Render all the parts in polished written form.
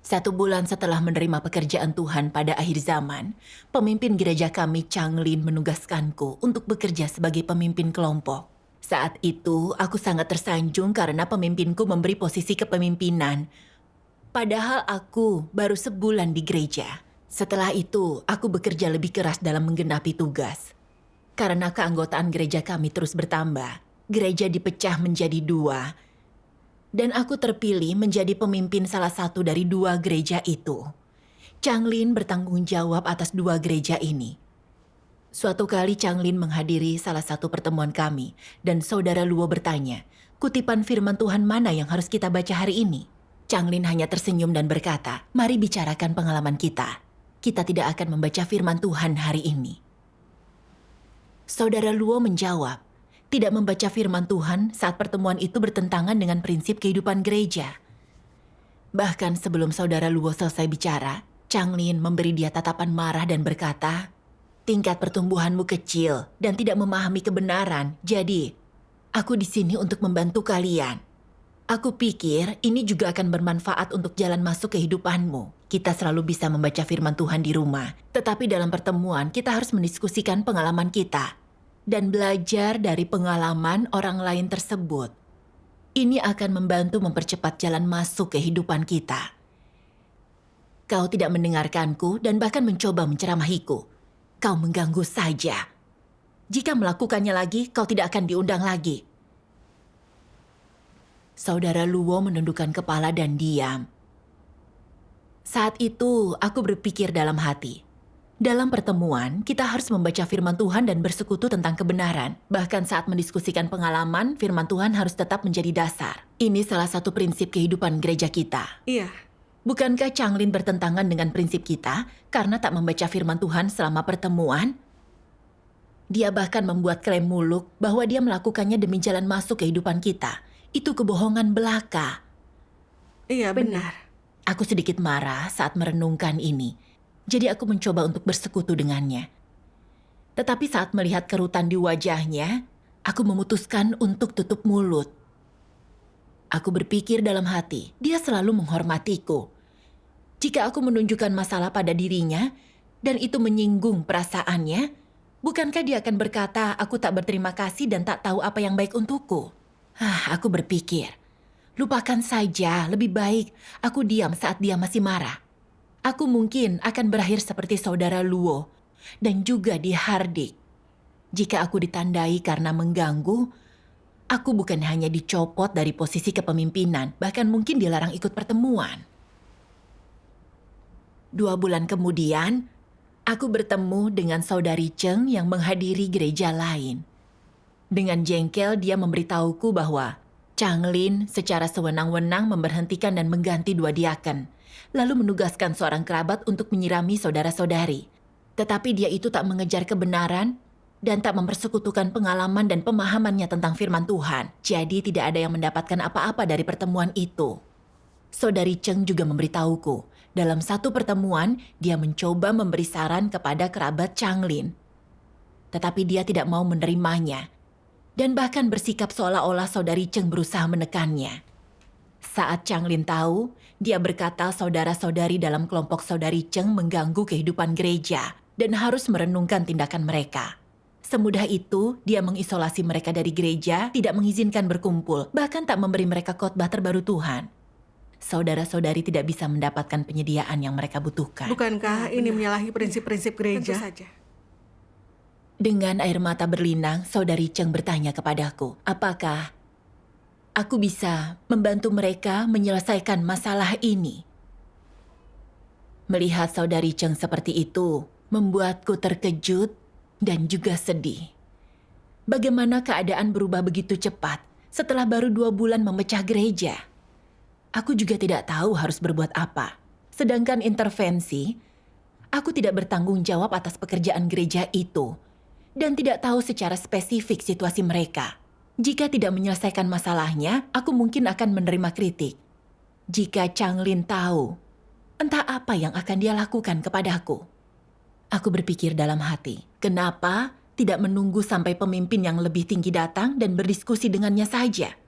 1 bulan setelah menerima pekerjaan Tuhan pada akhir zaman, pemimpin gereja kami Changlin menugaskanku untuk bekerja sebagai pemimpin kelompok. Saat itu, aku sangat tersanjung karena pemimpinku memberi posisi kepemimpinan. Padahal aku baru sebulan di gereja. Setelah itu, aku bekerja lebih keras dalam menggenapi tugas. Karena keanggotaan gereja kami terus bertambah, gereja dipecah menjadi 2. Dan aku terpilih menjadi pemimpin salah satu dari 2 gereja itu. Changlin bertanggung jawab atas 2 gereja ini. Suatu kali Changlin menghadiri salah satu pertemuan kami, dan Saudara Luo bertanya, kutipan firman Tuhan mana yang harus kita baca hari ini? Changlin hanya tersenyum dan berkata, mari bicarakan pengalaman kita. Kita tidak akan membaca firman Tuhan hari ini. Saudara Luo menjawab, tidak membaca firman Tuhan saat pertemuan itu bertentangan dengan prinsip kehidupan gereja. Bahkan sebelum Saudara Luo selesai bicara, Changlin memberi dia tatapan marah dan berkata, tingkat pertumbuhanmu kecil dan tidak memahami kebenaran, jadi aku di sini untuk membantu kalian. Aku pikir ini juga akan bermanfaat untuk jalan masuk kehidupanmu. Kita selalu bisa membaca firman Tuhan di rumah, tetapi dalam pertemuan kita harus mendiskusikan pengalaman kita dan belajar dari pengalaman orang lain tersebut. Ini akan membantu mempercepat jalan masuk kehidupan kita. Kau tidak mendengarkanku dan bahkan mencoba menceramahiku. Kau mengganggu saja. Jika melakukannya lagi, kau tidak akan diundang lagi. Saudara Luo menundukkan kepala dan diam. Saat itu, aku berpikir dalam hati. Dalam pertemuan, kita harus membaca firman Tuhan dan bersekutu tentang kebenaran. Bahkan saat mendiskusikan pengalaman, firman Tuhan harus tetap menjadi dasar. Ini salah satu prinsip kehidupan gereja kita. Iya. Bukankah Changlin bertentangan dengan prinsip kita karena tak membaca firman Tuhan selama pertemuan? Dia bahkan membuat klaim muluk bahwa dia melakukannya demi jalan masuk kehidupan kita. Itu kebohongan belaka. Iya, benar. Aku sedikit marah saat merenungkan ini. Jadi aku mencoba untuk bersekutu dengannya. Tetapi saat melihat kerutan di wajahnya, aku memutuskan untuk tutup mulut. Aku berpikir dalam hati, dia selalu menghormatiku. Jika aku menunjukkan masalah pada dirinya, dan itu menyinggung perasaannya, bukankah dia akan berkata, aku tak berterima kasih dan tak tahu apa yang baik untukku? Aku berpikir, lupakan saja, lebih baik aku diam saat dia masih marah. Aku mungkin akan berakhir seperti Saudara Luo dan juga di Hardik. Jika aku ditandai karena mengganggu, aku bukan hanya dicopot dari posisi kepemimpinan, bahkan mungkin dilarang ikut pertemuan. 2 bulan kemudian, aku bertemu dengan Saudari Cheng yang menghadiri gereja lain. Dengan jengkel dia memberitahuku bahwa Changlin secara sewenang-wenang memberhentikan dan mengganti 2 diaken, lalu menugaskan seorang kerabat untuk menyirami saudara-saudari. Tetapi dia itu tak mengejar kebenaran dan tak mempersekutukan pengalaman dan pemahamannya tentang firman Tuhan. Jadi tidak ada yang mendapatkan apa-apa dari pertemuan itu. Saudari Cheng juga memberitahuku, dalam satu pertemuan dia mencoba memberi saran kepada kerabat Changlin. Tetapi dia tidak mau menerimanya dan bahkan bersikap seolah-olah Saudari Cheng berusaha menekannya. Saat Changlin tahu, dia berkata saudara-saudari dalam kelompok Saudari Cheng mengganggu kehidupan gereja dan harus merenungkan tindakan mereka. Semudah itu, dia mengisolasi mereka dari gereja, tidak mengizinkan berkumpul, bahkan tak memberi mereka khotbah terbaru Tuhan. Saudara-saudari tidak bisa mendapatkan penyediaan yang mereka butuhkan. Bukankah ini menyalahi prinsip-prinsip gereja? Tentu saja. Dengan air mata berlinang, Saudari Cheng bertanya kepadaku, apakah aku bisa membantu mereka menyelesaikan masalah ini? Melihat Saudari Cheng seperti itu, membuatku terkejut dan juga sedih. Bagaimana keadaan berubah begitu cepat setelah baru 2 bulan memecah gereja? Aku juga tidak tahu harus berbuat apa. Sedangkan intervensi, aku tidak bertanggung jawab atas pekerjaan gereja itu dan tidak tahu secara spesifik situasi mereka. Jika tidak menyelesaikan masalahnya, aku mungkin akan menerima kritik. Jika Changlin tahu, entah apa yang akan dia lakukan kepadaku. Aku berpikir dalam hati, kenapa tidak menunggu sampai pemimpin yang lebih tinggi datang dan berdiskusi dengannya saja?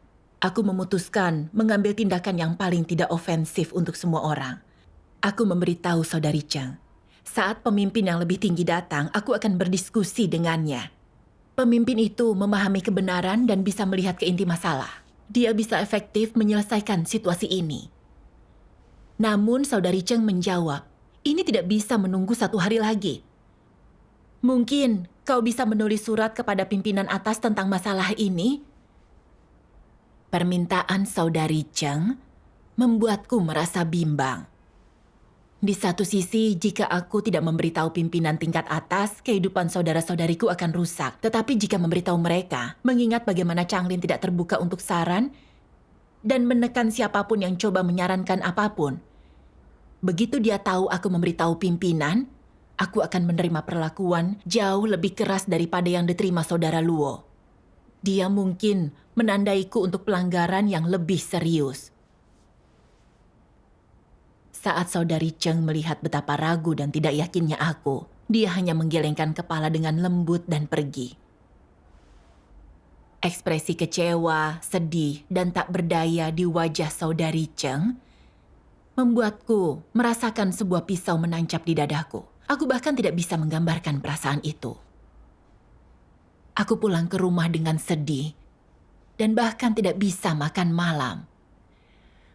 Aku memutuskan mengambil tindakan yang paling tidak ofensif untuk semua orang. Aku memberitahu Saudari Cheng, saat pemimpin yang lebih tinggi datang, aku akan berdiskusi dengannya. Pemimpin itu memahami kebenaran dan bisa melihat ke inti masalah. Dia bisa efektif menyelesaikan situasi ini. Namun Saudari Cheng menjawab, ini tidak bisa menunggu 1 hari lagi. Mungkin kau bisa menulis surat kepada pimpinan atas tentang masalah ini? Permintaan Saudari Cheng membuatku merasa bimbang. Di satu sisi, jika aku tidak memberitahu pimpinan tingkat atas, kehidupan saudara-saudariku akan rusak. Tetapi jika memberitahu mereka, mengingat bagaimana Changlin tidak terbuka untuk saran dan menekan siapapun yang coba menyarankan apapun, begitu dia tahu aku memberitahu pimpinan, aku akan menerima perlakuan jauh lebih keras daripada yang diterima saudara Luo. Dia mungkin menandaiku untuk pelanggaran yang lebih serius. Saat Saudari Cheng melihat betapa ragu dan tidak yakinnya aku, dia hanya menggelengkan kepala dengan lembut dan pergi. Ekspresi kecewa, sedih, dan tak berdaya di wajah Saudari Cheng membuatku merasakan sebuah pisau menancap di dadaku. Aku bahkan tidak bisa menggambarkan perasaan itu. Aku pulang ke rumah dengan sedih dan bahkan tidak bisa makan malam.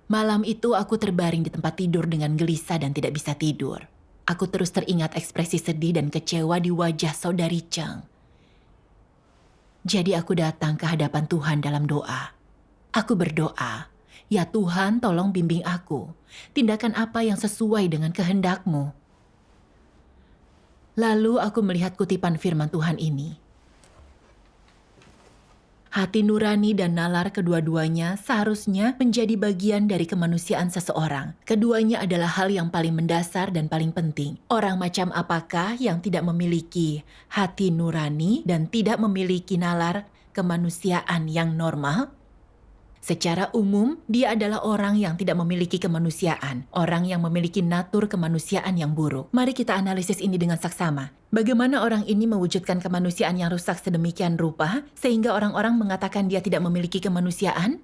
Malam itu aku terbaring di tempat tidur dengan gelisah dan tidak bisa tidur. Aku terus teringat ekspresi sedih dan kecewa di wajah Saudari Cheng. Jadi aku datang ke hadapan Tuhan dalam doa. Aku berdoa, ya Tuhan tolong bimbing aku. Tindakan apa yang sesuai dengan kehendak-Mu. Lalu aku melihat kutipan firman Tuhan ini. Hati nurani dan nalar kedua-duanya seharusnya menjadi bagian dari kemanusiaan seseorang. Keduanya adalah hal yang paling mendasar dan paling penting. Orang macam apakah yang tidak memiliki hati nurani dan tidak memiliki nalar kemanusiaan yang normal? Secara umum, dia adalah orang yang tidak memiliki kemanusiaan, orang yang memiliki natur kemanusiaan yang buruk. Mari kita analisis ini dengan saksama. Bagaimana orang ini mewujudkan kemanusiaan yang rusak sedemikian rupa, sehingga orang-orang mengatakan dia tidak memiliki kemanusiaan?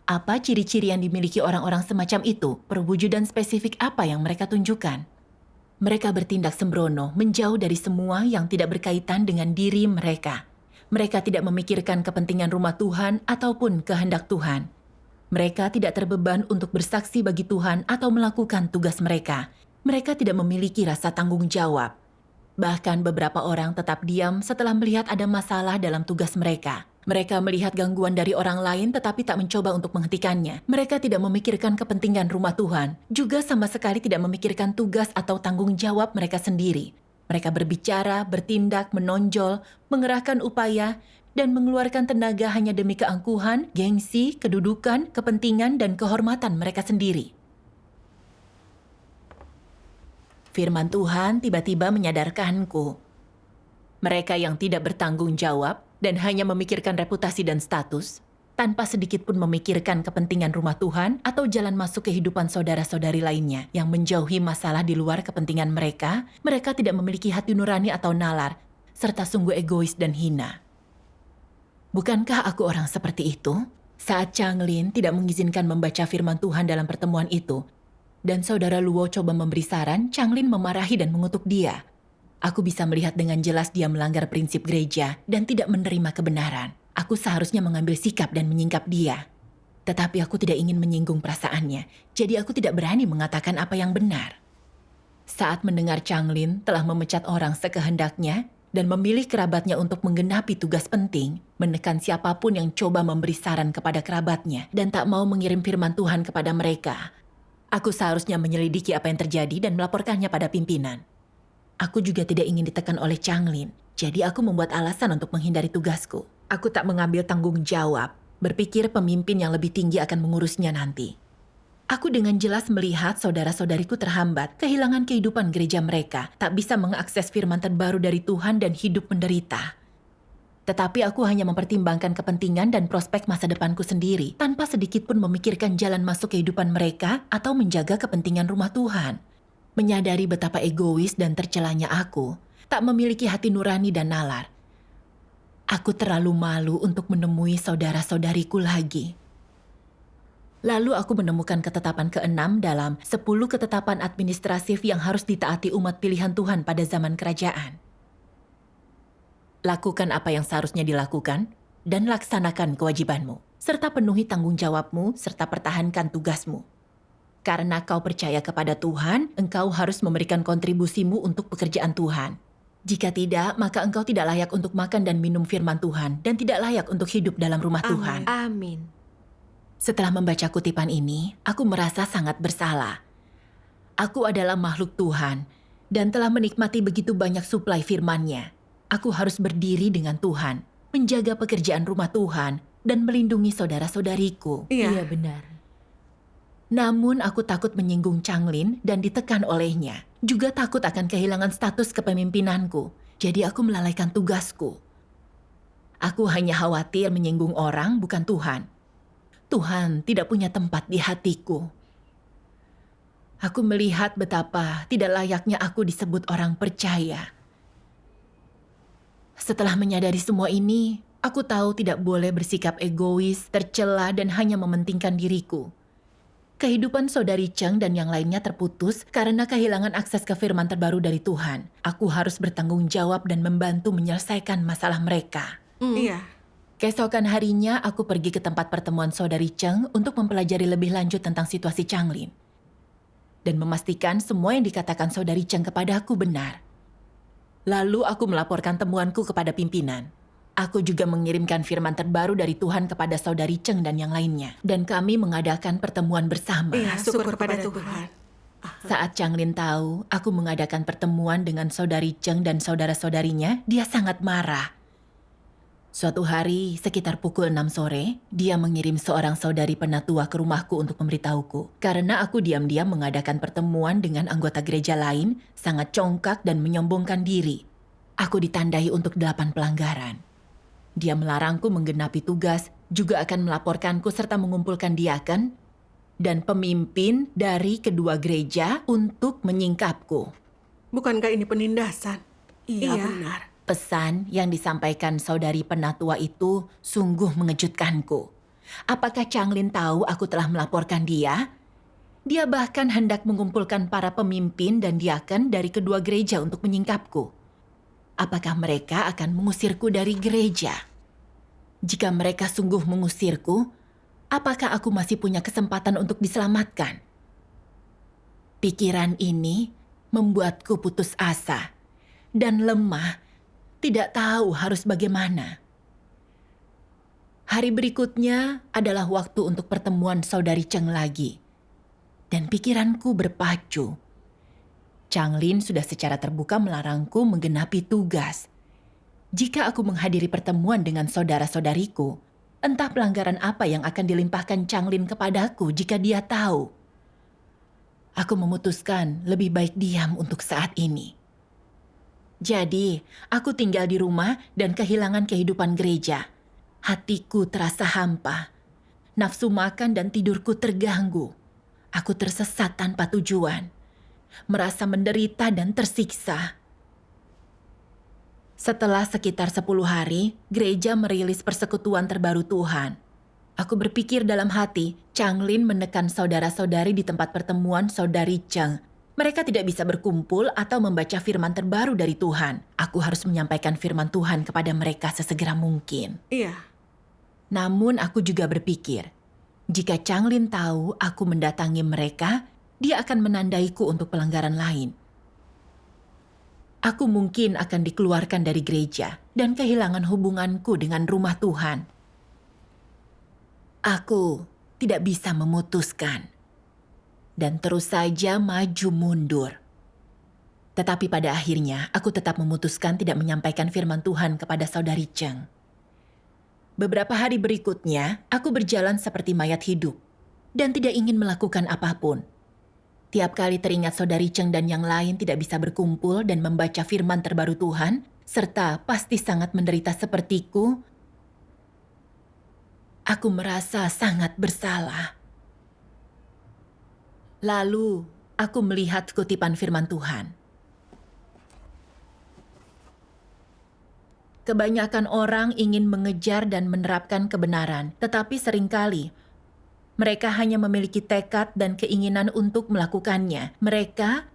Apa ciri-ciri yang dimiliki orang-orang semacam itu? Perwujudan spesifik apa yang mereka tunjukkan? Mereka bertindak sembrono, menjauh dari semua yang tidak berkaitan dengan diri mereka. Mereka tidak memikirkan kepentingan rumah Tuhan ataupun kehendak Tuhan. Mereka tidak terbeban untuk bersaksi bagi Tuhan atau melakukan tugas mereka. Mereka tidak memiliki rasa tanggung jawab. Bahkan beberapa orang tetap diam setelah melihat ada masalah dalam tugas mereka. Mereka melihat gangguan dari orang lain tetapi tak mencoba untuk menghentikannya. Mereka tidak memikirkan kepentingan rumah Tuhan. Juga sama sekali tidak memikirkan tugas atau tanggung jawab mereka sendiri. Mereka berbicara, bertindak, menonjol, mengerahkan upaya, dan mengeluarkan tenaga hanya demi keangkuhan, gengsi, kedudukan, kepentingan, dan kehormatan mereka sendiri. Firman Tuhan tiba-tiba menyadarkanku. Mereka yang tidak bertanggung jawab dan hanya memikirkan reputasi dan status, tanpa sedikit pun memikirkan kepentingan rumah Tuhan atau jalan masuk kehidupan saudara-saudari lainnya yang menjauhi masalah di luar kepentingan mereka, mereka tidak memiliki hati nurani atau nalar, serta sungguh egois dan hina. Bukankah aku orang seperti itu? Saat Changlin tidak mengizinkan membaca firman Tuhan dalam pertemuan itu, dan saudara Luo coba memberi saran, Changlin memarahi dan mengutuk dia. Aku bisa melihat dengan jelas dia melanggar prinsip gereja dan tidak menerima kebenaran. Aku seharusnya mengambil sikap dan menyingkap dia. Tetapi aku tidak ingin menyinggung perasaannya, jadi aku tidak berani mengatakan apa yang benar. Saat mendengar Changlin telah memecat orang sekehendaknya dan memilih kerabatnya untuk menggenapi tugas penting, menekan siapapun yang coba memberi saran kepada kerabatnya dan tak mau mengirim firman Tuhan kepada mereka, aku seharusnya menyelidiki apa yang terjadi dan melaporkannya pada pimpinan. Aku juga tidak ingin ditekan oleh Changlin, jadi aku membuat alasan untuk menghindari tugasku. Aku tak mengambil tanggung jawab, berpikir pemimpin yang lebih tinggi akan mengurusnya nanti. Aku dengan jelas melihat saudara-saudariku terhambat, kehilangan kehidupan gereja mereka, tak bisa mengakses firman terbaru dari Tuhan dan hidup menderita. Tetapi aku hanya mempertimbangkan kepentingan dan prospek masa depanku sendiri, tanpa sedikit pun memikirkan jalan masuk kehidupan mereka atau menjaga kepentingan rumah Tuhan. Menyadari betapa egois dan tercelanya aku, tak memiliki hati nurani dan nalar. Aku terlalu malu untuk menemui saudara-saudariku lagi. Lalu aku menemukan ketetapan ke-6 dalam 10 ketetapan administratif yang harus ditaati umat pilihan Tuhan pada zaman kerajaan. Lakukan apa yang seharusnya dilakukan dan laksanakan kewajibanmu, serta penuhi tanggung jawabmu serta pertahankan tugasmu. Karena kau percaya kepada Tuhan, engkau harus memberikan kontribusimu untuk pekerjaan Tuhan. Jika tidak, maka engkau tidak layak untuk makan dan minum firman Tuhan dan tidak layak untuk hidup dalam rumah Tuhan. Amin. Setelah membaca kutipan ini, aku merasa sangat bersalah. Aku adalah makhluk Tuhan dan telah menikmati begitu banyak suplai firman-Nya. Aku harus berdiri dengan Tuhan, menjaga pekerjaan rumah Tuhan, dan melindungi saudara-saudariku. Iya. Iya benar. Namun aku takut menyinggung Changlin dan ditekan olehnya. Juga takut akan kehilangan status kepemimpinanku. Jadi aku melalaikan tugasku. Aku hanya khawatir menyinggung orang, bukan Tuhan. Tuhan tidak punya tempat di hatiku. Aku melihat betapa tidak layaknya aku disebut orang percaya. Setelah menyadari semua ini, aku tahu tidak boleh bersikap egois, tercela, dan hanya mementingkan diriku. Kehidupan saudari Cheng dan yang lainnya terputus karena kehilangan akses ke firman terbaru dari Tuhan. Aku harus bertanggung jawab dan membantu menyelesaikan masalah mereka. Iya. Keesokan harinya, aku pergi ke tempat pertemuan saudari Cheng untuk mempelajari lebih lanjut tentang situasi Changlin. Dan memastikan semua yang dikatakan saudari Cheng kepadaku benar. Lalu aku melaporkan temuanku kepada pimpinan. Aku juga mengirimkan firman terbaru dari Tuhan kepada saudari Cheng dan yang lainnya. Dan kami mengadakan pertemuan bersama. Iya, syukur kepada Tuhan. Saat Changlin tahu aku mengadakan pertemuan dengan saudari Cheng dan saudara-saudarinya, dia sangat marah. Suatu hari, sekitar pukul 6 sore, dia mengirim seorang saudari penatua ke rumahku untuk memberitahuku. Karena aku diam-diam mengadakan pertemuan dengan anggota gereja lain, sangat congkak dan menyombongkan diri. Aku ditandai untuk 8 pelanggaran. Dia melarangku menggenapi tugas, juga akan melaporkanku serta mengumpulkan diaken dan pemimpin dari kedua gereja untuk menyingkapku. Bukankah ini penindasan? Iya benar. Pesan yang disampaikan saudari penatua itu sungguh mengejutkanku. Apakah Changlin tahu aku telah melaporkan dia? Dia bahkan hendak mengumpulkan para pemimpin dan diaken dari kedua gereja untuk menyingkapku. Apakah mereka akan mengusirku dari gereja? Jika mereka sungguh mengusirku, apakah aku masih punya kesempatan untuk diselamatkan? Pikiran ini membuatku putus asa dan lemah. Tidak tahu harus bagaimana. Hari berikutnya adalah waktu untuk pertemuan saudari Cheng lagi. Dan pikiranku berpacu. Changlin sudah secara terbuka melarangku menggenapi tugas. Jika aku menghadiri pertemuan dengan saudara-saudariku, entah pelanggaran apa yang akan dilimpahkan Changlin kepadaku jika dia tahu. Aku memutuskan lebih baik diam untuk saat ini. Jadi, aku tinggal di rumah dan kehilangan kehidupan gereja. Hatiku terasa hampa. Nafsu makan dan tidurku terganggu. Aku tersesat tanpa tujuan. Merasa menderita dan tersiksa. Setelah sekitar 10 hari, gereja merilis persekutuan terbaru Tuhan. Aku berpikir dalam hati, Changlin menekan saudara-saudari di tempat pertemuan saudari Cheng. Mereka tidak bisa berkumpul atau membaca firman terbaru dari Tuhan. Aku harus menyampaikan firman Tuhan kepada mereka sesegera mungkin. Iya. Namun aku juga berpikir, jika Changlin tahu aku mendatangi mereka, dia akan menandaiku untuk pelanggaran lain. Aku mungkin akan dikeluarkan dari gereja dan kehilangan hubunganku dengan rumah Tuhan. Aku tidak bisa memutuskan. Dan terus saja maju mundur. Tetapi pada akhirnya, aku tetap memutuskan tidak menyampaikan firman Tuhan kepada saudari Cheng. Beberapa hari berikutnya, aku berjalan seperti mayat hidup dan tidak ingin melakukan apapun. Tiap kali teringat saudari Cheng dan yang lain tidak bisa berkumpul dan membaca firman terbaru Tuhan, serta pasti sangat menderita sepertiku, aku merasa sangat bersalah. Lalu, aku melihat kutipan firman Tuhan. Kebanyakan orang ingin mengejar dan menerapkan kebenaran, tetapi seringkali Mereka hanya memiliki tekad dan keinginan untuk melakukannya. Mereka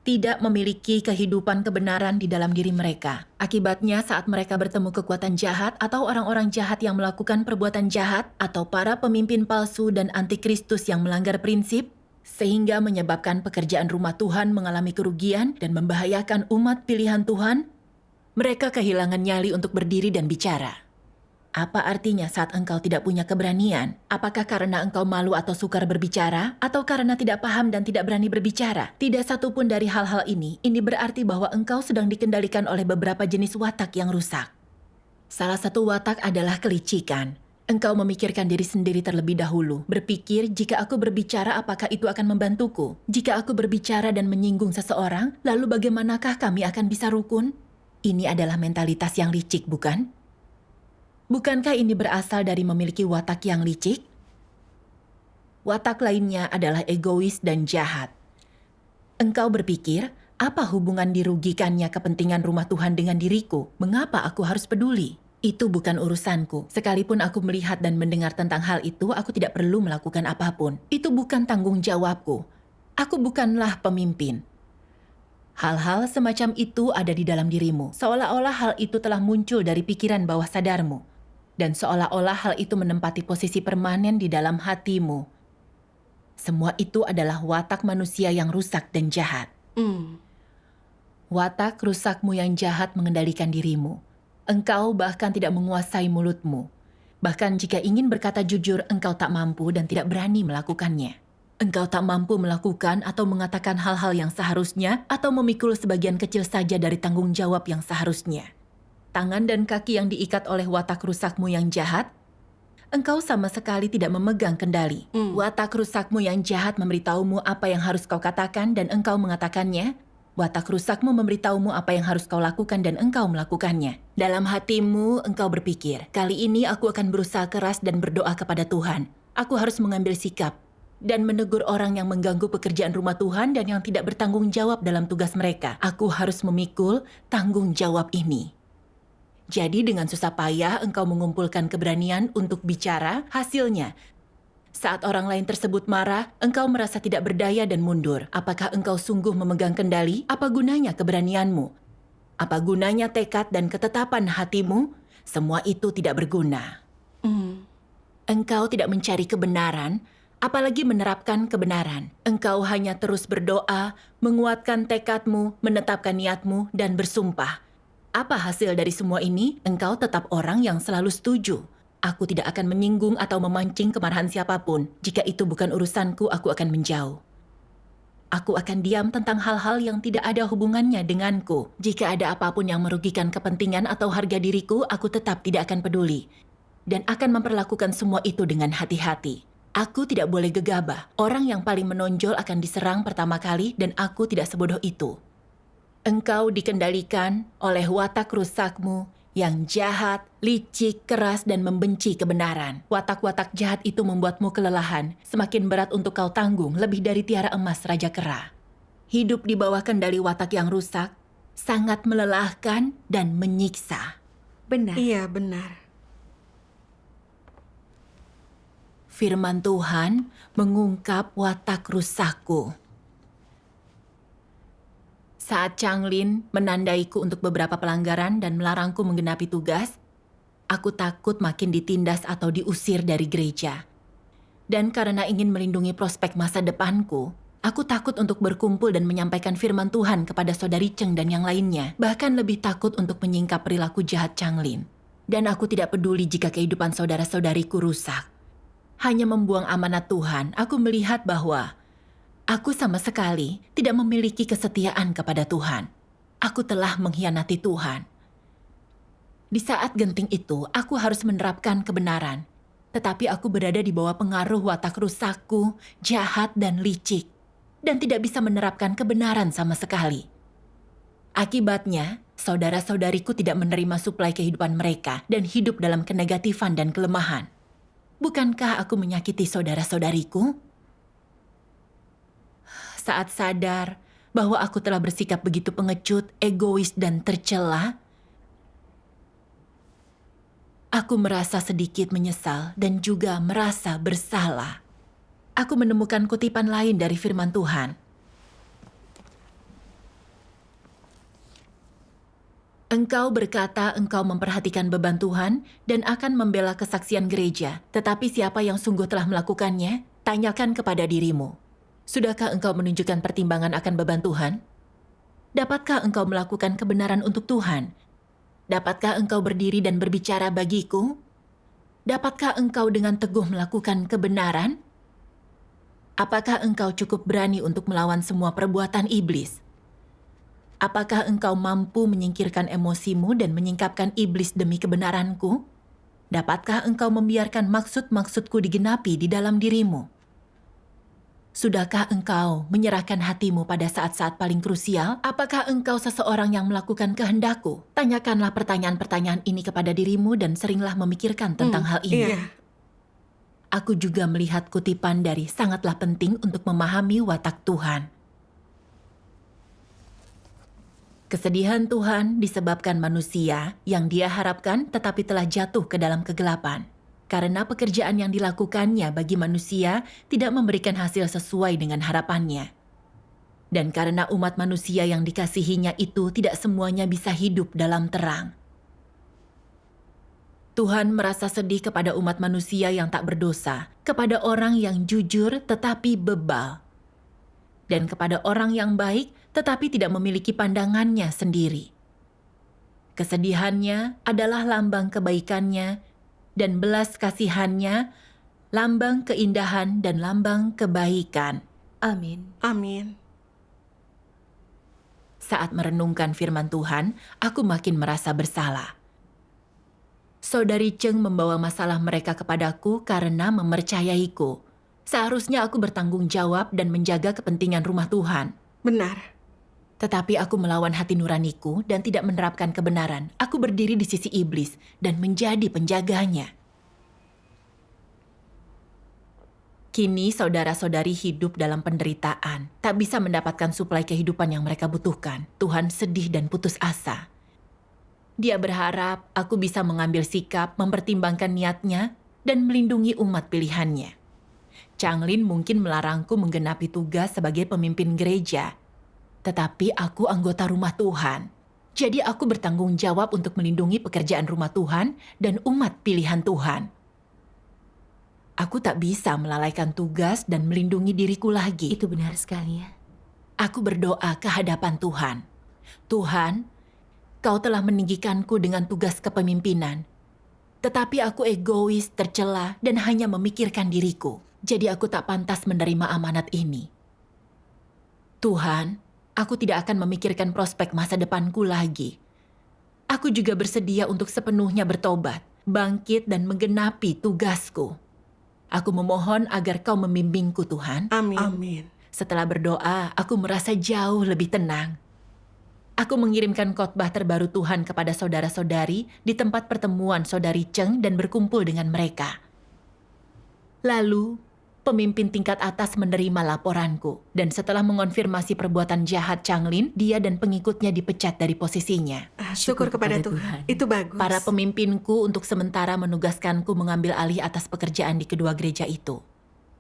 tidak memiliki kehidupan kebenaran di dalam diri mereka. Akibatnya, saat mereka bertemu kekuatan jahat atau orang-orang jahat yang melakukan perbuatan jahat, atau para pemimpin palsu dan antikristus yang melanggar prinsip, sehingga menyebabkan pekerjaan rumah Tuhan mengalami kerugian dan membahayakan umat pilihan Tuhan, mereka kehilangan nyali untuk berdiri dan bicara. Apa artinya saat engkau tidak punya keberanian? Apakah karena engkau malu atau sukar berbicara? Atau karena tidak paham dan tidak berani berbicara? Tidak satu pun dari hal-hal ini berarti bahwa engkau sedang dikendalikan oleh beberapa jenis watak yang rusak. Salah satu watak adalah kelicikan. Engkau memikirkan diri sendiri terlebih dahulu. Berpikir, jika aku berbicara apakah itu akan membantuku? Jika aku berbicara dan menyinggung seseorang, lalu bagaimanakah kami akan bisa rukun? Ini adalah mentalitas yang licik, bukan? Bukankah ini berasal dari memiliki watak yang licik? Watak lainnya adalah egois dan jahat. Engkau berpikir, apa hubungan dirugikannya kepentingan rumah Tuhan dengan diriku? Mengapa aku harus peduli? Itu bukan urusanku. Sekalipun aku melihat dan mendengar tentang hal itu, aku tidak perlu melakukan apapun. Itu bukan tanggung jawabku. Aku bukanlah pemimpin. Hal-hal semacam itu ada di dalam dirimu, seolah-olah hal itu telah muncul dari pikiran bawah sadarmu. Dan seolah-olah hal itu menempati posisi permanen di dalam hatimu. Semua itu adalah watak manusia yang rusak dan jahat. Watak rusakmu yang jahat mengendalikan dirimu. Engkau bahkan tidak menguasai mulutmu. Bahkan jika ingin berkata jujur, engkau tak mampu dan tidak berani melakukannya. Engkau tak mampu melakukan atau mengatakan hal-hal yang seharusnya atau memikul sebagian kecil saja dari tanggung jawab yang seharusnya. Tangan dan kaki yang diikat oleh watak rusakmu yang jahat, engkau sama sekali tidak memegang kendali. Watak rusakmu yang jahat memberitahumu apa yang harus kau katakan dan engkau mengatakannya. Watak rusakmu memberitahumu apa yang harus kau lakukan dan engkau melakukannya. Dalam hatimu, engkau berpikir, kali ini aku akan berusaha keras dan berdoa kepada Tuhan. Aku harus mengambil sikap dan menegur orang yang mengganggu pekerjaan rumah Tuhan dan yang tidak bertanggung jawab dalam tugas mereka. Aku harus memikul tanggung jawab ini. Jadi dengan susah payah engkau mengumpulkan keberanian untuk bicara, hasilnya saat orang lain tersebut marah, engkau merasa tidak berdaya dan mundur. Apakah engkau sungguh memegang kendali? Apa gunanya keberanianmu? Apa gunanya tekad dan ketetapan hatimu? Semua itu tidak berguna. Engkau tidak mencari kebenaran, apalagi menerapkan kebenaran. Engkau hanya terus berdoa, menguatkan tekadmu, menetapkan niatmu, dan bersumpah. Apa hasil dari semua ini? Engkau tetap orang yang selalu setuju. Aku tidak akan menyinggung atau memancing kemarahan siapapun. Jika itu bukan urusanku, aku akan menjauh. Aku akan diam tentang hal-hal yang tidak ada hubungannya denganku. Jika ada apapun yang merugikan kepentingan atau harga diriku, aku tetap tidak akan peduli. Dan akan memperlakukan semua itu dengan hati-hati. Aku tidak boleh gegabah. Orang yang paling menonjol akan diserang pertama kali dan aku tidak sebodoh itu. Engkau dikendalikan oleh watak rusakmu yang jahat, licik, keras, dan membenci kebenaran. Watak-watak jahat itu membuatmu kelelahan, semakin berat untuk kau tanggung, lebih dari tiara emas Raja Kera. Hidup di bawah kendali watak yang rusak sangat melelahkan dan menyiksa. Benar. Iya, benar. Firman Tuhan mengungkap watak rusakku. Saat Changlin menandaiku untuk beberapa pelanggaran dan melarangku menggenapi tugas, aku takut makin ditindas atau diusir dari gereja. Dan karena ingin melindungi prospek masa depanku, aku takut untuk berkumpul dan menyampaikan firman Tuhan kepada saudari Cheng dan yang lainnya. Bahkan lebih takut untuk menyingkap perilaku jahat Changlin. Dan aku tidak peduli jika kehidupan saudara-saudariku rusak. Hanya membuang amanat Tuhan, aku melihat bahwa aku sama sekali tidak memiliki kesetiaan kepada Tuhan. Aku telah mengkhianati Tuhan. Di saat genting itu, aku harus menerapkan kebenaran. Tetapi aku berada di bawah pengaruh watak rusakku, jahat dan licik. Dan tidak bisa menerapkan kebenaran sama sekali. Akibatnya, saudara-saudariku tidak menerima suplai kehidupan mereka dan hidup dalam kenegatifan dan kelemahan. Bukankah aku menyakiti saudara-saudariku? Saat sadar bahwa aku telah bersikap begitu pengecut, egois, dan tercela, Aku merasa sedikit menyesal dan juga merasa bersalah. Aku menemukan kutipan lain dari firman Tuhan. Engkau berkata engkau memperhatikan beban Tuhan dan akan membela kesaksian gereja. Tetapi siapa yang sungguh telah melakukannya, tanyakan kepada dirimu. Sudahkah engkau menunjukkan pertimbangan akan beban Tuhan? Dapatkah engkau melakukan kebenaran untuk Tuhan? Dapatkah engkau berdiri dan berbicara bagiku? Dapatkah engkau dengan teguh melakukan kebenaran? Apakah engkau cukup berani untuk melawan semua perbuatan iblis? Apakah engkau mampu menyingkirkan emosimu dan menyingkapkan iblis demi kebenaranku? Dapatkah engkau membiarkan maksud-maksudku digenapi di dalam dirimu? Sudahkah engkau menyerahkan hatimu pada saat-saat paling krusial? Apakah engkau seseorang yang melakukan kehendakku? Tanyakanlah pertanyaan-pertanyaan ini kepada dirimu dan seringlah memikirkan tentang hal ini. Iya. Aku juga melihat kutipan dari sangatlah penting untuk memahami watak Tuhan. Kesedihan Tuhan disebabkan manusia yang Dia harapkan tetapi telah jatuh ke dalam kegelapan. Karena pekerjaan yang dilakukannya bagi manusia tidak memberikan hasil sesuai dengan harapannya. Dan karena umat manusia yang dikasihinya itu tidak semuanya bisa hidup dalam terang. Tuhan merasa sedih kepada umat manusia yang tak berdosa, kepada orang yang jujur tetapi bebal, dan kepada orang yang baik tetapi tidak memiliki pandangannya sendiri. Kesedihannya adalah lambang kebaikannya, dan belas kasihannya lambang keindahan dan lambang kebaikan. Amin. Amin. Saat merenungkan firman Tuhan, aku makin merasa bersalah. Saudari Cheng membawa masalah mereka kepadaku karena mempercayaiku. Seharusnya aku bertanggung jawab dan menjaga kepentingan rumah Tuhan. Benar. Tetapi aku melawan hati nuraniku dan tidak menerapkan kebenaran. Aku berdiri di sisi iblis dan menjadi penjaganya. Kini saudara-saudari hidup dalam penderitaan, tak bisa mendapatkan suplai kehidupan yang mereka butuhkan. Tuhan sedih dan putus asa. Dia berharap aku bisa mengambil sikap, mempertimbangkan niatnya, dan melindungi umat pilihannya. Changlin mungkin melarangku menggenapi tugas sebagai pemimpin gereja, tetapi aku anggota rumah Tuhan. Jadi aku bertanggung jawab untuk melindungi pekerjaan rumah Tuhan dan umat pilihan Tuhan. Aku tak bisa melalaikan tugas dan melindungi diriku lagi. Itu benar sekali ya. Aku berdoa ke hadapan Tuhan. Tuhan, Kau telah meninggikanku dengan tugas kepemimpinan. Tetapi aku egois, tercela, dan hanya memikirkan diriku. Jadi aku tak pantas menerima amanat ini. Tuhan, aku tidak akan memikirkan prospek masa depanku lagi. Aku juga bersedia untuk sepenuhnya bertobat, bangkit dan menggenapi tugasku. Aku memohon agar Kau membimbingku, Tuhan. Amin. Amin. Setelah berdoa, aku merasa jauh lebih tenang. Aku mengirimkan khotbah terbaru Tuhan kepada saudara-saudari di tempat pertemuan saudari Cheng dan berkumpul dengan mereka. Lalu, pemimpin tingkat atas menerima laporanku, dan setelah mengonfirmasi perbuatan jahat Changlin, dia dan pengikutnya dipecat dari posisinya. Syukur kepada Tuhan. Itu bagus. Para pemimpinku untuk sementara menugaskanku mengambil alih atas pekerjaan di kedua gereja itu.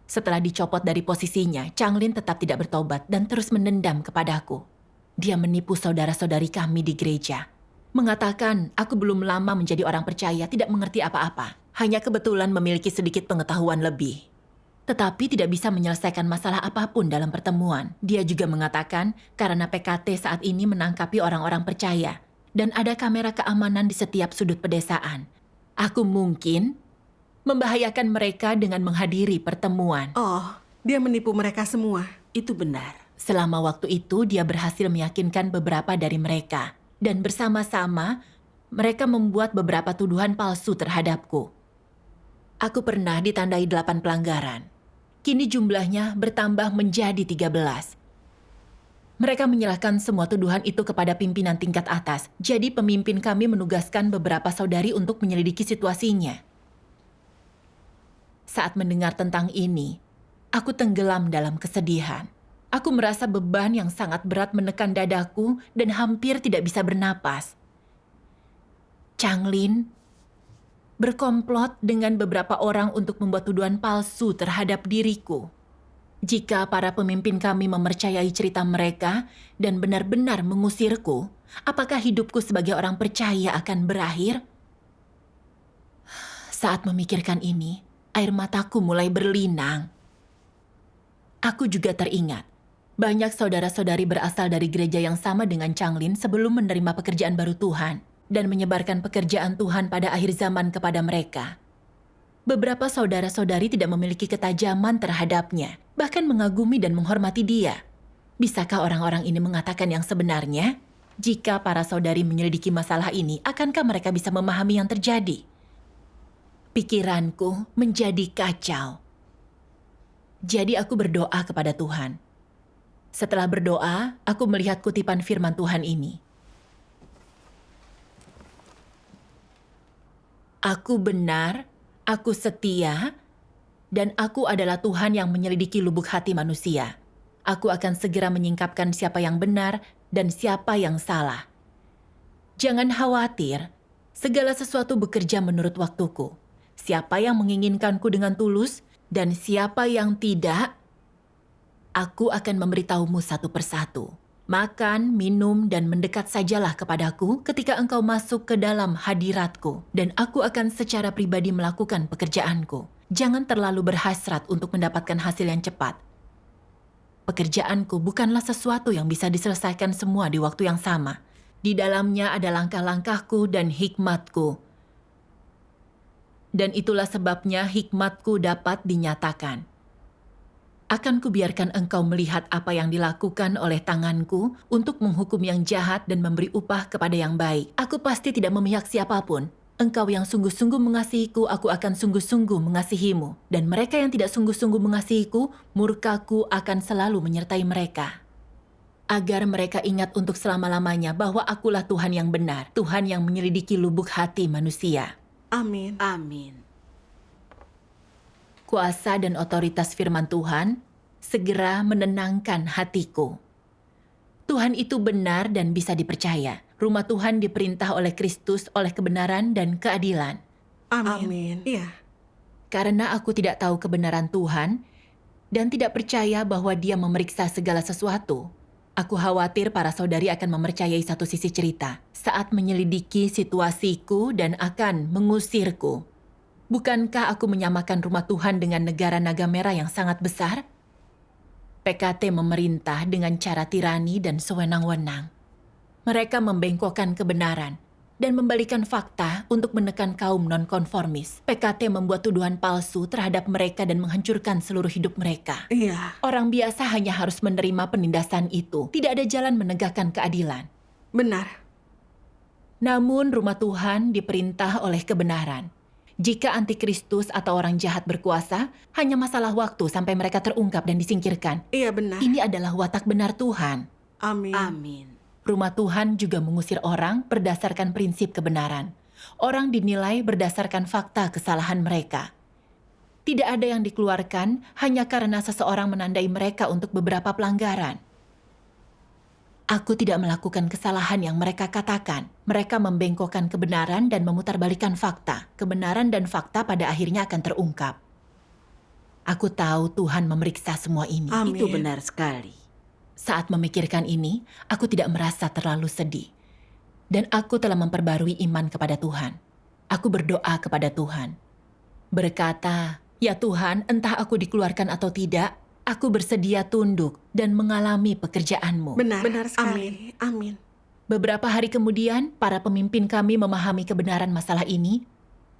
Setelah dicopot dari posisinya, Changlin tetap tidak bertobat dan terus mendendam kepadaku. Dia menipu saudara-saudari kami di gereja. Mengatakan aku belum lama menjadi orang percaya, tidak mengerti apa-apa. Hanya kebetulan memiliki sedikit pengetahuan lebih. Tetapi tidak bisa menyelesaikan masalah apapun dalam pertemuan. Dia juga mengatakan karena PKT saat ini menangkapi orang-orang percaya. Dan ada kamera keamanan di setiap sudut pedesaan. Aku mungkin membahayakan mereka dengan menghadiri pertemuan. Oh, dia menipu mereka semua. Itu benar. Selama waktu itu dia berhasil meyakinkan beberapa dari mereka. Dan bersama-sama mereka membuat beberapa tuduhan palsu terhadapku. Aku pernah ditandai 8 pelanggaran. Kini jumlahnya bertambah menjadi 13. Mereka menyerahkan semua tuduhan itu kepada pimpinan tingkat atas. Jadi pemimpin kami menugaskan beberapa saudari untuk menyelidiki situasinya. Saat mendengar tentang ini, aku tenggelam dalam kesedihan. Aku merasa beban yang sangat berat menekan dadaku dan hampir tidak bisa bernapas. Changlin berkomplot dengan beberapa orang untuk membuat tuduhan palsu terhadap diriku. Jika para pemimpin kami mempercayai cerita mereka dan benar-benar mengusirku, apakah hidupku sebagai orang percaya akan berakhir? Saat memikirkan ini, air mataku mulai berlinang. Aku juga teringat, banyak saudara-saudari berasal dari gereja yang sama dengan Changlin sebelum menerima pekerjaan baru Tuhan dan menyebarkan pekerjaan Tuhan pada akhir zaman kepada mereka. Beberapa saudara-saudari tidak memiliki ketajaman terhadapnya, bahkan mengagumi dan menghormati dia. Bisakah orang-orang ini mengatakan yang sebenarnya? Jika para saudari menyelidiki masalah ini, akankah mereka bisa memahami yang terjadi? Pikiranku menjadi kacau. Jadi aku berdoa kepada Tuhan. Setelah berdoa, aku melihat kutipan firman Tuhan ini. Aku benar, aku setia, dan aku adalah Tuhan yang menyelidiki lubuk hati manusia. Aku akan segera menyingkapkan siapa yang benar dan siapa yang salah. Jangan khawatir, segala sesuatu bekerja menurut waktuku. Siapa yang menginginkanku dengan tulus dan siapa yang tidak, aku akan memberitahumu satu persatu. Makan, minum, dan mendekat sajalah kepadaku ketika engkau masuk ke dalam hadiratku, dan aku akan secara pribadi melakukan pekerjaanku. Jangan terlalu berhasrat untuk mendapatkan hasil yang cepat. Pekerjaanku bukanlah sesuatu yang bisa diselesaikan semua di waktu yang sama. Di dalamnya ada langkah-langkahku dan hikmatku. Dan itulah sebabnya hikmatku dapat dinyatakan. Akan kubiarkan engkau melihat apa yang dilakukan oleh tanganku untuk menghukum yang jahat dan memberi upah kepada yang baik. Aku pasti tidak memihak siapapun. Engkau yang sungguh-sungguh mengasihiku, aku akan sungguh-sungguh mengasihimu. Dan mereka yang tidak sungguh-sungguh mengasihiku, murkaku akan selalu menyertai mereka. Agar mereka ingat untuk selama-lamanya bahwa akulah Tuhan yang benar, Tuhan yang menyelidiki lubuk hati manusia. Amin. Amin. Kuasa dan otoritas firman Tuhan segera menenangkan hatiku. Tuhan itu benar dan bisa dipercaya. Rumah Tuhan diperintah oleh Kristus oleh kebenaran dan keadilan. Amin. Iya. Karena aku tidak tahu kebenaran Tuhan dan tidak percaya bahwa Dia memeriksa segala sesuatu, aku khawatir para saudari akan mempercayai satu sisi cerita saat menyelidiki situasiku dan akan mengusirku. Bukankah aku menyamakan rumah Tuhan dengan negara naga merah yang sangat besar? PKT memerintah dengan cara tirani dan sewenang-wenang. Mereka membengkokkan kebenaran dan membalikan fakta untuk menekan kaum nonkonformis. PKT membuat tuduhan palsu terhadap mereka dan menghancurkan seluruh hidup mereka. Iya. Orang biasa hanya harus menerima penindasan itu. Tidak ada jalan menegakkan keadilan. Benar. Namun rumah Tuhan diperintah oleh kebenaran. Jika antikristus atau orang jahat berkuasa, hanya masalah waktu sampai mereka terungkap dan disingkirkan. Iya benar. Ini adalah watak benar Tuhan. Amin. Amin. Rumah Tuhan juga mengusir orang berdasarkan prinsip kebenaran. Orang dinilai berdasarkan fakta kesalahan mereka. Tidak ada yang dikeluarkan hanya karena seseorang menandai mereka untuk beberapa pelanggaran. Aku tidak melakukan kesalahan yang mereka katakan. Mereka membengkokkan kebenaran dan memutarbalikkan fakta. Kebenaran dan fakta pada akhirnya akan terungkap. Aku tahu Tuhan memeriksa semua ini. Amin. Itu benar sekali. Saat memikirkan ini, aku tidak merasa terlalu sedih. Dan aku telah memperbarui iman kepada Tuhan. Aku berdoa kepada Tuhan. Berkata, "Ya Tuhan, entah aku dikeluarkan atau tidak, aku bersedia tunduk dan mengalami pekerjaan-Mu." Benar sekali. Amin. Beberapa hari kemudian, para pemimpin kami memahami kebenaran masalah ini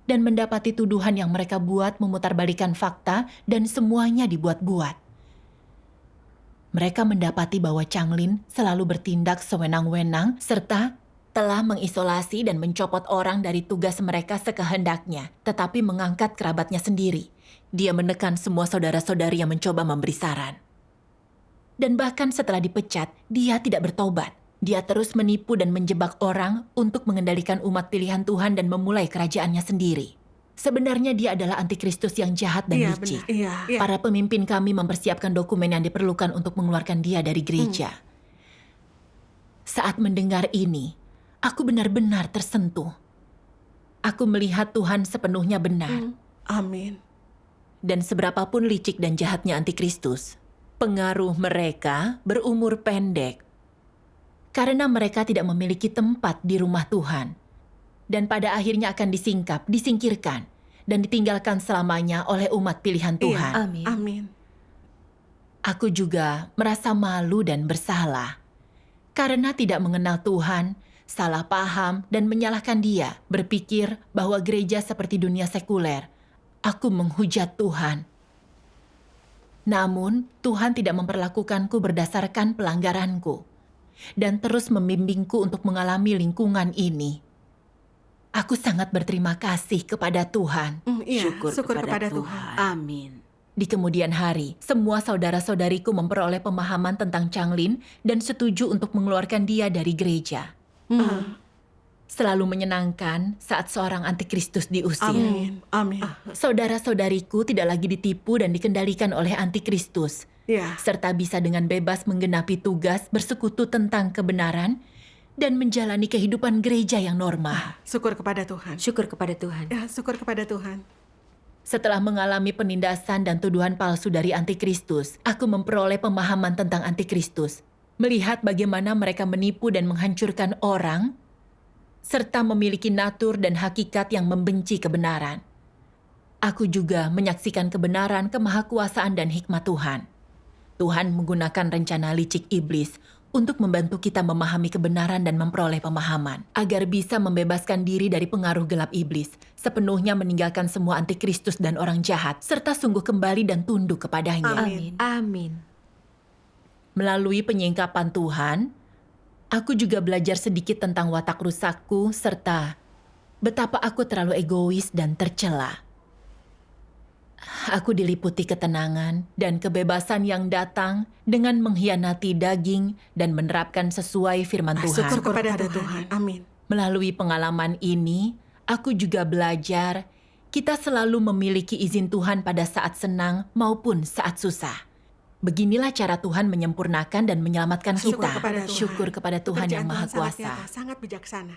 dan mendapati tuduhan yang mereka buat memutarbalikan fakta dan semuanya dibuat-buat. Mereka mendapati bahwa Changlin selalu bertindak sewenang-wenang serta telah mengisolasi dan mencopot orang dari tugas mereka sekehendaknya, tetapi mengangkat kerabatnya sendiri. Dia menekan semua saudara-saudari yang mencoba memberi saran. Dan bahkan setelah dipecat, dia tidak bertobat. Dia terus menipu dan menjebak orang untuk mengendalikan umat pilihan Tuhan dan memulai kerajaannya sendiri. Sebenarnya dia adalah antikristus yang jahat dan Iya licik. benar. Iya. Para pemimpin kami mempersiapkan dokumen yang diperlukan untuk mengeluarkan dia dari gereja. Saat mendengar ini, aku benar-benar tersentuh. Aku melihat Tuhan sepenuhnya benar. Amin. Dan seberapapun licik dan jahatnya antikristus, pengaruh mereka berumur pendek. Karena mereka tidak memiliki tempat di rumah Tuhan. Dan pada akhirnya akan disingkirkan, dan ditinggalkan selamanya oleh umat pilihan Tuhan. Iya. Amin. Amin. Aku juga merasa malu dan bersalah. Karena tidak mengenal Tuhan, salah paham dan menyalahkan Dia, berpikir bahwa gereja seperti dunia sekuler. Aku menghujat Tuhan. Namun, Tuhan tidak memperlakukanku berdasarkan pelanggaranku dan terus membimbingku untuk mengalami lingkungan ini. Aku sangat berterima kasih kepada Tuhan. Iya, syukur kepada Tuhan. Tuhan. Amin. Di kemudian hari, semua saudara-saudariku memperoleh pemahaman tentang Changlin dan setuju untuk mengeluarkan dia dari gereja. Selalu menyenangkan saat seorang antikristus diusir. Amin. Amin. Saudara-saudariku tidak lagi ditipu dan dikendalikan oleh antikristus, Ya. serta bisa dengan bebas menggenapi tugas bersekutu tentang kebenaran dan menjalani kehidupan gereja yang normal. Syukur kepada Tuhan. Syukur kepada Tuhan. Ya, syukur kepada Tuhan. Setelah mengalami penindasan dan tuduhan palsu dari antikristus, aku memperoleh pemahaman tentang antikristus, melihat bagaimana mereka menipu dan menghancurkan orang, serta memiliki natur dan hakikat yang membenci kebenaran. Aku juga menyaksikan kebenaran, kemahakuasaan, dan hikmat Tuhan. Tuhan menggunakan rencana licik iblis untuk membantu kita memahami kebenaran dan memperoleh pemahaman, agar bisa membebaskan diri dari pengaruh gelap iblis, sepenuhnya meninggalkan semua antikristus dan orang jahat, serta sungguh kembali dan tunduk kepadanya. Amin. Amin. Melalui penyingkapan Tuhan, aku juga belajar sedikit tentang watak rusakku, serta betapa aku terlalu egois dan tercela. Aku diliputi ketenangan dan kebebasan yang datang dengan mengkhianati daging dan menerapkan sesuai firman Tuhan. Syukur kepada Tuhan. Amin. Melalui pengalaman ini, aku juga belajar kita selalu memiliki izin Tuhan pada saat senang maupun saat susah. Beginilah cara Tuhan menyempurnakan dan menyelamatkan Syukur kita. kepada Tuhan. Syukur kepada Tuhan yang Pekerjaan Maha Tuhan sangat Kuasa. nyata, sangat bijaksana.